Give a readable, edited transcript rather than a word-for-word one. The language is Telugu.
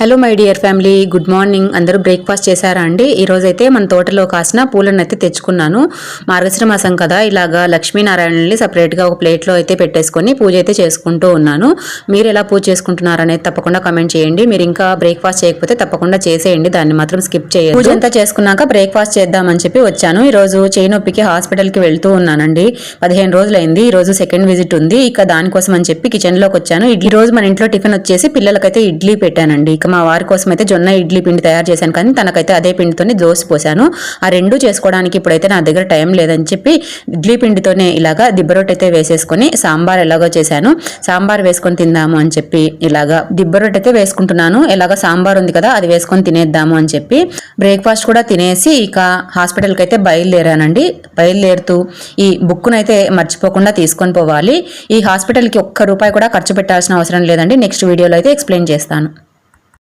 Hello my dear family, good morning. అందరూ బ్రేక్ఫాస్ట్ చేశారా అండి? ఈరోజు అయితే మన తోటలో కాసిన పూలను అయితే తెచ్చుకున్నాను. మార్గశిర మాసం కదా, ఇలాగా లక్ష్మీనారాయణని సపరేట్గా ఒక ప్లేట్లో అయితే పెట్టేసుకొని పూజ అయితే చేసుకుంటూ ఉన్నాను. మీరు ఎలా పూజ చేసుకుంటున్నారనేది తప్పకుండా కమెంట్ చేయండి. మీరు ఇంకా బ్రేక్ఫాస్ట్ చేయకపోతే తప్పకుండా చేసేయండి, దాన్ని మాత్రం స్కిప్ చేయండి. పూజ అంతా చేసుకున్నాక బ్రేక్ఫాస్ట్ చేద్దామని చెప్పి వచ్చాను. ఈరోజు చేయి నొప్పికి హాస్పిటల్కి వెళ్తూ ఉన్నానండి. 15 రోజులైంది. ఈరోజు సెకండ్ విజిట్ ఉంది. ఇక దానికోసం అని చెప్పి కిచెన్లోకి వచ్చాను. ఈ రోజు మన ఇంట్లో టిఫిన్ వచ్చేసి పిల్లలకైతే ఇడ్లీ పెట్టానండి. మా వారి కోసం అయితే జొన్న ఇడ్లీ పిండి తయారు చేశాను, కానీ తనకైతే అదే పిండితోనే దోశ పోసాను. ఆ రెండు చేసుకోవడానికి ఇప్పుడైతే నా దగ్గర టైం లేదని చెప్పి ఇడ్లీ పిండితోనే ఇలాగా దిబ్బరొట్టె అయితే వేసేసుకొని సాంబార్ ఎలాగో చేశాను. సాంబార్ వేసుకొని తిందాము అని చెప్పి ఇలాగా దిబ్బరొట్టె అయితే వేసుకుంటున్నాను. ఎలాగా సాంబార్ ఉంది కదా, అది వేసుకొని తినేద్దాము అని చెప్పి బ్రేక్ఫాస్ట్ కూడా తినేసి ఇక హాస్పిటల్కి అయితే బయలుదేరానండి. బయలుదేరుతూ ఈ బుక్కునైతే మర్చిపోకుండా తీసుకొని పోవాలి. ఈ హాస్పిటల్కి ఒక్క రూపాయి కూడా ఖర్చు పెట్టాల్సిన అవసరం లేదండి. నెక్స్ట్ వీడియోలో అయితే ఎక్స్ప్లెయిన్ చేస్తాను.